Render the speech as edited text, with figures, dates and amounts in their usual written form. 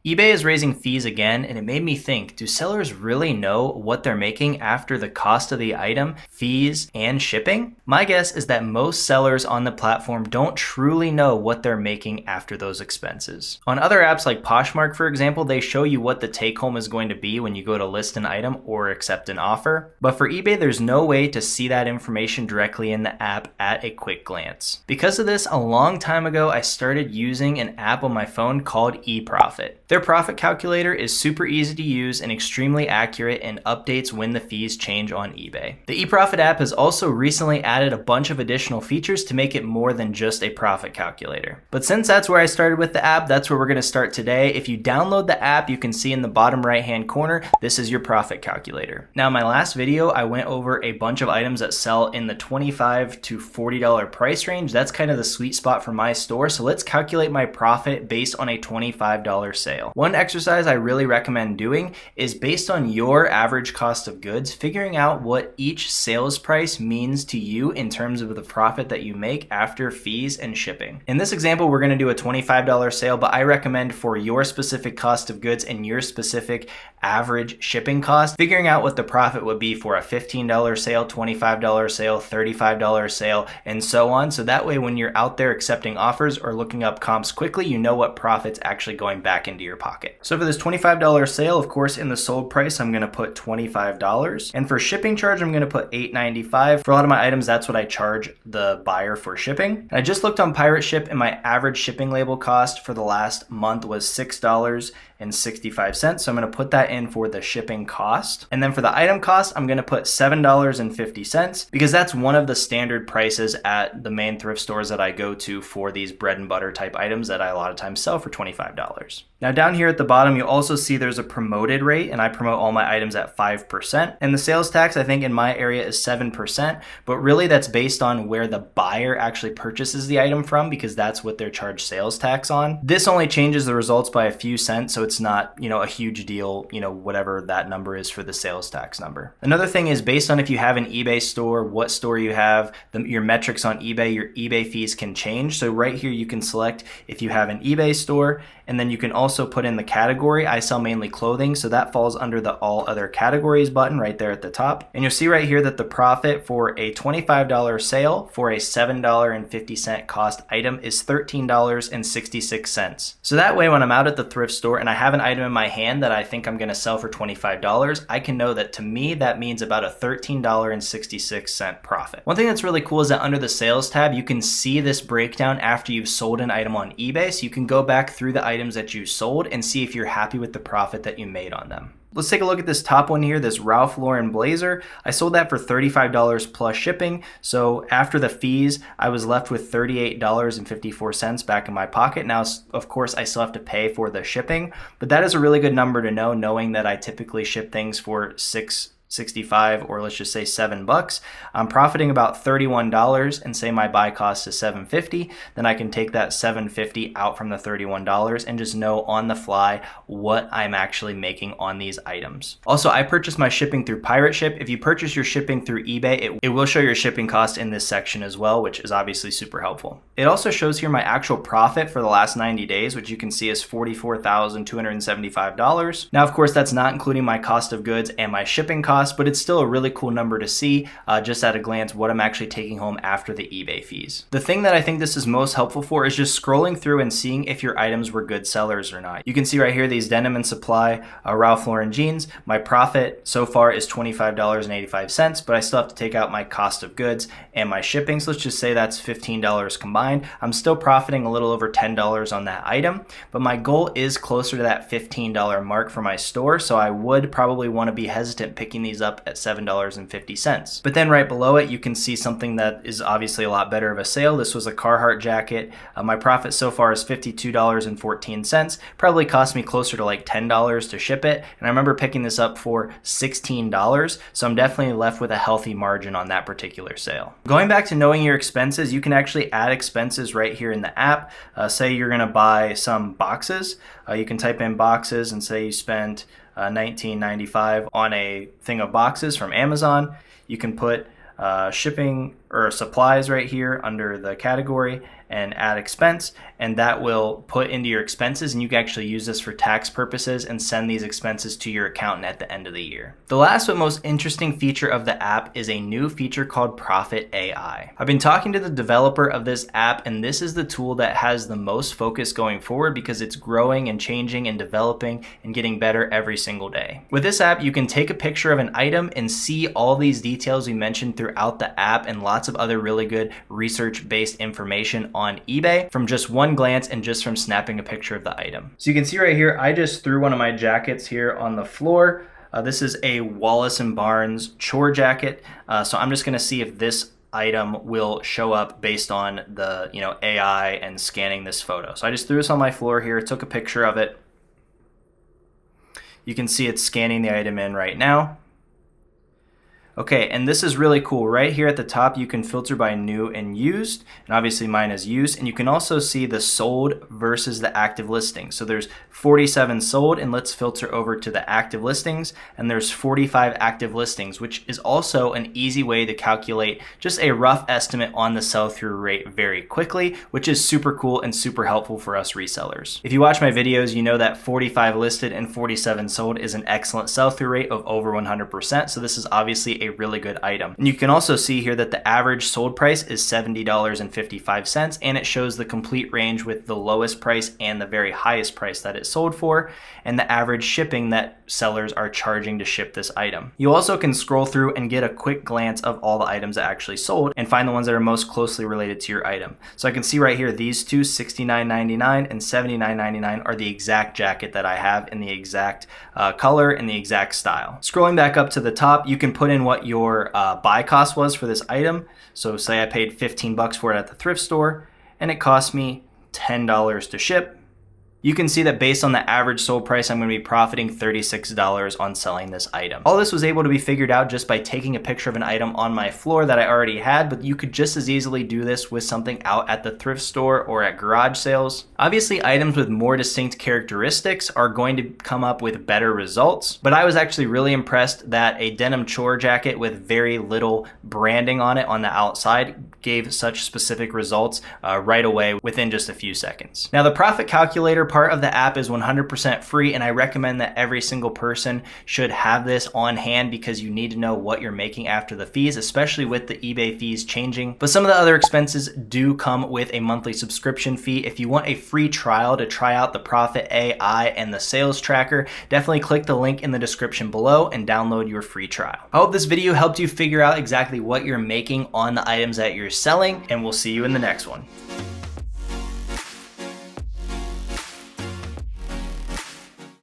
eBay is raising fees again, and it made me think, do sellers really know what they're making after the cost of the item, fees, and shipping? My guess is that most sellers on the platform don't truly know what they're making after those expenses. On other apps like Poshmark, for example, they show you what the take home is going to be when you go to list an item or accept an offer. But for eBay, there's no way to see that information directly in the app at a quick glance. Because of this, a long time ago, I started using an app on my phone called eProfit. Their profit calculator is super easy to use and extremely accurate and updates when the fees change on eBay. The eProfit app has also recently added a bunch of additional features to make it more than just a profit calculator. But since that's where I started with the app, that's where we're going to start today. If you download the app, you can see in the bottom right hand corner, this is your profit calculator. Now, in my last video, I went over a bunch of items that sell in the $25 to $40 price range. That's kind of the sweet spot for my store. So let's calculate my profit based on a $25 sale. One exercise I really recommend doing is based on your average cost of goods, figuring out what each sales price means to you in terms of the profit that you make after fees and shipping. In this example, we're going to do a $25 sale, but I recommend for your specific cost of goods and your specific average shipping cost, figuring out what the profit would be for a $15 sale, $25 sale, $35 sale, and so on. So that way, when you're out there accepting offers or looking up comps quickly, you know what profit's actually going back into your pocket. So for this $25 sale, of course, in the sold price, I'm going to put $25. And for shipping charge, I'm going to put $8.95. For a lot of my items, that's what I charge the buyer for shipping. And I just looked on Pirate Ship, and my average shipping label cost for the last month was $6.65. So I'm going to put that in for the shipping cost. And then for the item cost, I'm going to put $7.50 because that's one of the standard prices at the main thrift stores that I go to for these bread and butter type items that I a lot of times sell for $25. Now down here at the bottom, you'll also see there's a promoted rate, and I promote all my items at 5%. And the sales tax, I think in my area is 7%, but really that's based on where the buyer actually purchases the item from because that's what they're charged sales tax on. This only changes the results by a few cents, so it's not, a huge deal, whatever that number is for the sales tax number. Another thing is based on if you have an eBay store, what store you have, your metrics on eBay, your eBay fees can change. So right here you can select if you have an eBay store, and then you can also put in the category. I sell mainly clothing, so that falls under the all other categories button right there at the top. And you'll see right here that the profit for a $25 sale for a $7.50 cost item is $13.66. So that way when I'm out at the thrift store and I have an item in my hand that I think I'm gonna sell for $25, I can know that to me that means about a $13.66 profit. One thing that's really cool is that under the sales tab, you can see this breakdown after you've sold an item on eBay. So you can go back through the items that you sold and see if you're happy with the profit that you made on them. Let's take a look at this top one here, this Ralph Lauren blazer. I sold that for $35 plus shipping. So after the fees, I was left with $38.54 back in my pocket. Now, of course, I still have to pay for the shipping, but that is a really good number to know, knowing that I typically ship things for $6.65 or let's just say $7. I'm profiting about $31 and say my buy cost is $7.50, then I can take that $7.50 out from the $31 and just know on the fly what I'm actually making on these items. Also, I purchased my shipping through Pirate Ship. If you purchase your shipping through eBay, it will show your shipping cost in this section as well, which is obviously super helpful. It also shows here my actual profit for the last 90 days, which you can see is $44,275. Now, of course, that's not including my cost of goods and my shipping cost, but it's still a really cool number to see just at a glance what I'm actually taking home after the eBay fees. The thing that I think this is most helpful for is just scrolling through and seeing if your items were good sellers or not. You can see right here these Denim and Supply Ralph Lauren jeans. My profit so far is $25.85, but I still have to take out my cost of goods and my shipping. So let's just say that's $15 combined. I'm still profiting a little over $10 on that item, but my goal is closer to that $15 mark for my store. So I would probably want to be hesitant picking these up at $7.50. But then right below it, you can see something that is obviously a lot better of a sale. This was a Carhartt jacket. My profit so far is $52.14. Probably cost me closer to like $10 to ship it. And I remember picking this up for $16. So I'm definitely left with a healthy margin on that particular sale. Going back to knowing your expenses, you can actually add expenses right here in the app. Say you're gonna buy some boxes. You can type in boxes and say you spent $19.95 on a thing of boxes from Amazon. You can put shipping or supplies right here under the category, and add expense, and that will put into your expenses, and you can actually use this for tax purposes and send these expenses to your accountant at the end of the year. The last but most interesting feature of the app is a new feature called Profit AI. I've been talking to the developer of this app, and this is the tool that has the most focus going forward because it's growing and changing and developing and getting better every single day. With this app, you can take a picture of an item and see all these details we mentioned throughout the app and lots of other really good research-based information on eBay from just one glance and just from snapping a picture of the item. So you can see right here, I just threw one of my jackets here on the floor. This is a Wallace & Barnes chore jacket. So I'm just gonna see if this item will show up based on the AI and scanning this photo. So I just threw this on my floor here, took a picture of it. You can see it's scanning the item in right now. Okay, and this is really cool. Right here at the top, you can filter by new and used, and obviously mine is used, and you can also see the sold versus the active listings. So there's 47 sold, and let's filter over to the active listings, and there's 45 active listings, which is also an easy way to calculate just a rough estimate on the sell-through rate very quickly, which is super cool and super helpful for us resellers. If you watch my videos, you know that 45 listed and 47 sold is an excellent sell-through rate of over 100%, so this is obviously a really good item. And you can also see here that the average sold price is $70.55, and it shows the complete range with the lowest price and the very highest price that it sold for, and the average shipping that sellers are charging to ship this item. You also can scroll through and get a quick glance of all the items that actually sold and find the ones that are most closely related to your item. So I can see right here, these two, $69.99 and $79.99, are the exact jacket that I have in the exact color and the exact style. Scrolling back up to the top, you can put in what your buy cost was for this item. So say I paid 15 bucks for it at the thrift store and it cost me $10 to ship. You can see that based on the average sold price, I'm going to be profiting $36 on selling this item. All this was able to be figured out just by taking a picture of an item on my floor that I already had, but you could just as easily do this with something out at the thrift store or at garage sales. Obviously, items with more distinct characteristics are going to come up with better results, but I was actually really impressed that a denim chore jacket with very little branding on it on the outside gave such specific results right away within just a few seconds. Now, the profit calculator part of the app is 100% free, and I recommend that every single person should have this on hand because you need to know what you're making after the fees, especially with the eBay fees changing. But some of the other expenses do come with a monthly subscription fee. If you want a free trial to try out the Profit AI and the sales tracker, definitely click the link in the description below and download your free trial. I hope this video helped you figure out exactly what you're making on the items that you're selling, and we'll see you in the next one.